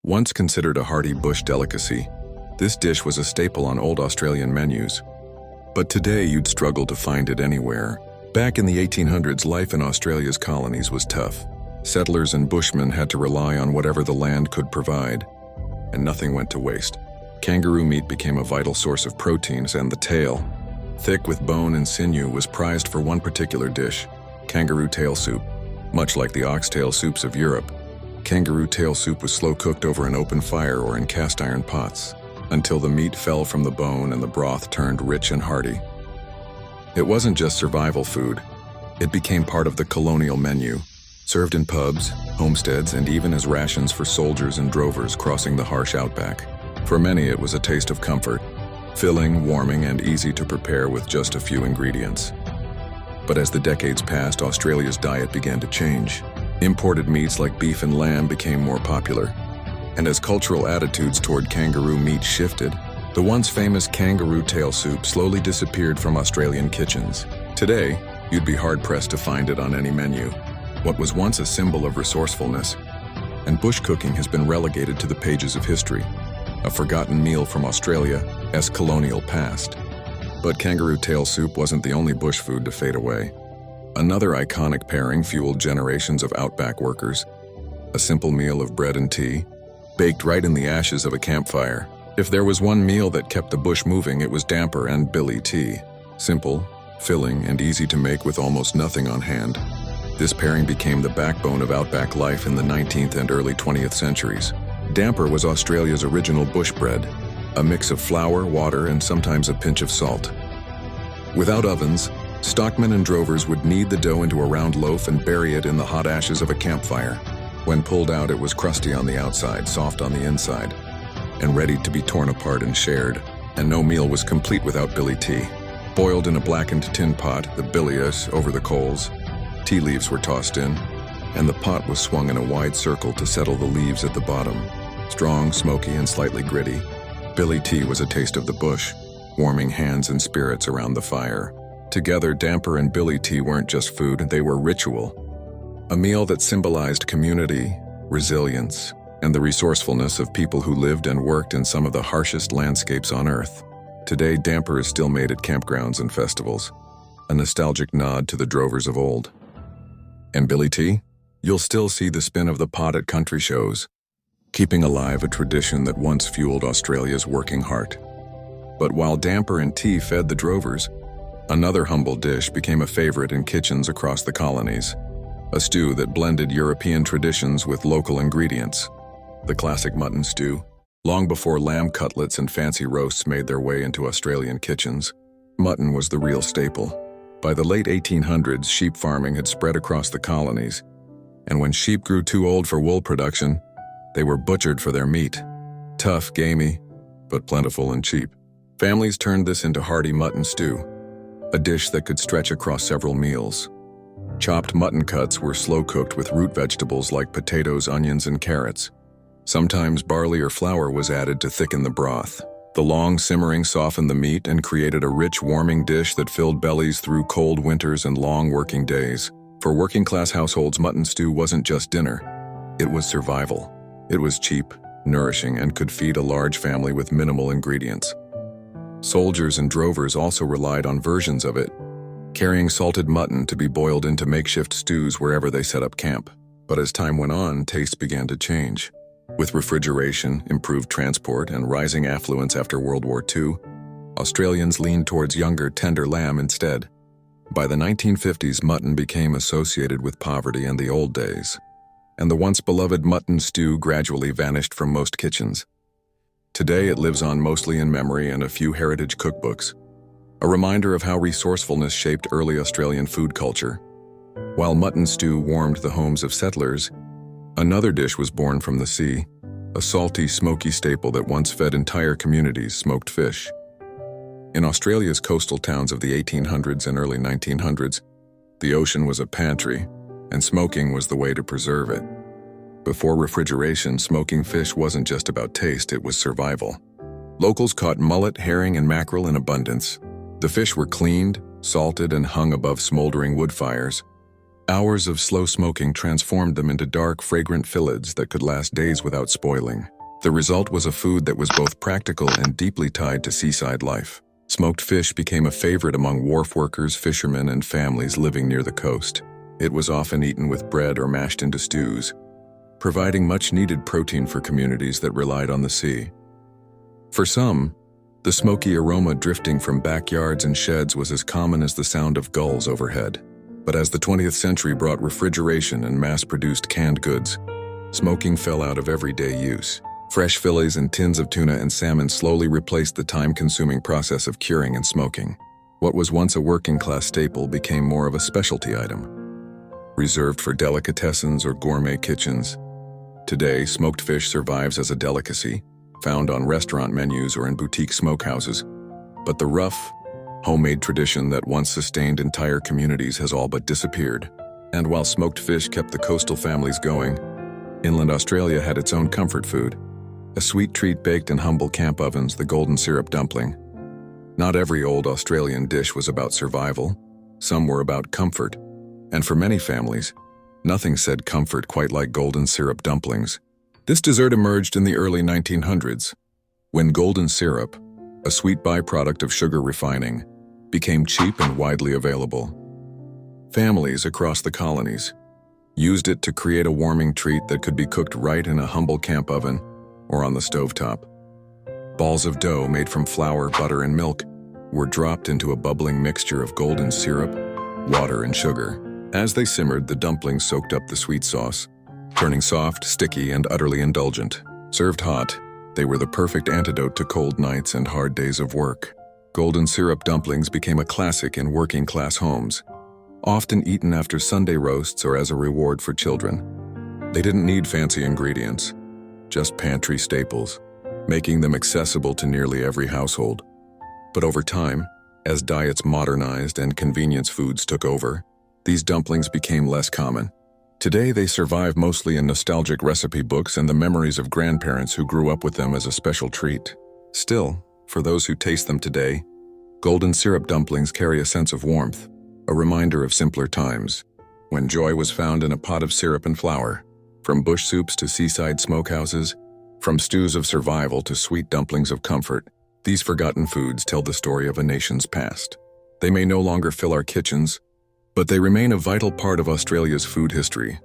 Once considered a hearty bush delicacy, this dish was a staple on old Australian menus. But today you'd struggle to find it anywhere. Back in the 1800s, life in Australia's colonies was tough. Settlers and bushmen had to rely on whatever the land could provide, and nothing went to waste. Kangaroo meat became a vital source of proteins, and the tail, thick with bone and sinew, was prized for one particular dish: kangaroo tail soup. Much like the oxtail soups of Europe, kangaroo tail soup was slow-cooked over an open fire or in cast-iron pots, until the meat fell from the bone and the broth turned rich and hearty. It wasn't just survival food. It became part of the colonial menu, served in pubs, homesteads, and even as rations for soldiers and drovers crossing the harsh outback. For many, it was a taste of comfort, filling, warming, and easy to prepare with just a few ingredients. But as the decades passed, Australia's diet began to change. Imported meats like beef and lamb became more popular. And as cultural attitudes toward kangaroo meat shifted, the once famous kangaroo tail soup slowly disappeared from Australian kitchens. Today, you'd be hard-pressed to find it on any menu. What was once a symbol of resourcefulness and bush cooking has been relegated to the pages of history, a forgotten meal from Australia's colonial past. But kangaroo tail soup wasn't the only bush food to fade away. Another iconic pairing fueled generations of Outback workers: a simple meal of bread and tea, baked right in the ashes of a campfire. If there was one meal that kept the bush moving, it was damper and billy tea. Simple, filling, and easy to make with almost nothing on hand. This pairing became the backbone of Outback life in the 19th and early 20th centuries. Damper was Australia's original bush bread, a mix of flour, water, and sometimes a pinch of salt. Without ovens, stockmen and drovers would knead the dough into a round loaf and bury it in the hot ashes of a campfire. When pulled out, it was crusty on the outside, soft on the inside, and ready to be torn apart and shared. And no meal was complete without billy tea. Boiled in a blackened tin pot, the billius over the coals, tea leaves were tossed in, and the pot was swung in a wide circle to settle the leaves at the bottom. Strong, smoky, and slightly gritty, billy tea was a taste of the bush, warming hands and spirits around the fire. Together, damper and billy tea weren't just food, they were ritual. A meal that symbolized community, resilience, and the resourcefulness of people who lived and worked in some of the harshest landscapes on Earth. Today, damper is still made at campgrounds and festivals, a nostalgic nod to the drovers of old. And billy tea? You'll still see the spin of the pot at country shows, keeping alive a tradition that once fueled Australia's working heart. But while damper and tea fed the drovers, another humble dish became a favorite in kitchens across the colonies. A stew that blended European traditions with local ingredients. The classic mutton stew. Long before lamb cutlets and fancy roasts made their way into Australian kitchens, mutton was the real staple. By the late 1800s, sheep farming had spread across the colonies, and when sheep grew too old for wool production, they were butchered for their meat. Tough, gamey, but plentiful and cheap. Families turned this into hearty mutton stew, a dish that could stretch across several meals. Chopped mutton cuts were slow-cooked with root vegetables like potatoes, onions, and carrots. Sometimes barley or flour was added to thicken the broth. The long simmering softened the meat and created a rich, warming dish that filled bellies through cold winters and long working days. For working-class households, mutton stew wasn't just dinner. It was survival. It was cheap, nourishing, and could feed a large family with minimal ingredients. Soldiers and drovers also relied on versions of it, carrying salted mutton to be boiled into makeshift stews wherever they set up camp. But as time went on, tastes began to change. With refrigeration, improved transport, and rising affluence after World War II, Australians leaned towards younger, tender lamb instead. By the 1950s, mutton became associated with poverty and the old days, and the once beloved mutton stew gradually vanished from most kitchens. Today, it lives on mostly in memory and a few heritage cookbooks, a reminder of how resourcefulness shaped early Australian food culture. While mutton stew warmed the homes of settlers, another dish was born from the sea, a salty, smoky staple that once fed entire communities: smoked fish. In Australia's coastal towns of the 1800s and early 1900s, the ocean was a pantry, and smoking was the way to preserve it. Before refrigeration, smoking fish wasn't just about taste, it was survival. Locals caught mullet, herring, and mackerel in abundance. The fish were cleaned, salted, and hung above smoldering wood fires. Hours of slow smoking transformed them into dark, fragrant fillets that could last days without spoiling. The result was a food that was both practical and deeply tied to seaside life. Smoked fish became a favorite among wharf workers, fishermen, and families living near the coast. It was often eaten with bread or mashed into stews, providing much-needed protein for communities that relied on the sea. For some, the smoky aroma drifting from backyards and sheds was as common as the sound of gulls overhead. But as the 20th century brought refrigeration and mass-produced canned goods, smoking fell out of everyday use. Fresh fillets and tins of tuna and salmon slowly replaced the time-consuming process of curing and smoking. What was once a working-class staple became more of a specialty item, reserved for delicatessens or gourmet kitchens. Today, smoked fish survives as a delicacy, found on restaurant menus or in boutique smokehouses. But the rough, homemade tradition that once sustained entire communities has all but disappeared. And while smoked fish kept the coastal families going, inland Australia had its own comfort food. A sweet treat baked in humble camp ovens, the golden syrup dumpling. Not every old Australian dish was about survival. Some were about comfort. And for many families, nothing said comfort quite like golden syrup dumplings. This dessert emerged in the early 1900s, when golden syrup, a sweet byproduct of sugar refining, became cheap and widely available. Families across the colonies used it to create a warming treat that could be cooked right in a humble camp oven or on the stovetop. Balls of dough made from flour, butter, and milk were dropped into a bubbling mixture of golden syrup, water, and sugar. As they simmered, the dumplings soaked up the sweet sauce, turning soft, sticky, and utterly indulgent. Served hot, they were the perfect antidote to cold nights and hard days of work. Golden syrup dumplings became a classic in working-class homes, often eaten after Sunday roasts or as a reward for children. They didn't need fancy ingredients, just pantry staples, making them accessible to nearly every household. But over time, as diets modernized and convenience foods took over, these dumplings became less common. Today, they survive mostly in nostalgic recipe books and the memories of grandparents who grew up with them as a special treat. Still, for those who taste them today, golden syrup dumplings carry a sense of warmth, a reminder of simpler times, when joy was found in a pot of syrup and flour. From bush soups to seaside smokehouses, from stews of survival to sweet dumplings of comfort, these forgotten foods tell the story of a nation's past. They may no longer fill our kitchens, but they remain a vital part of Australia's food history,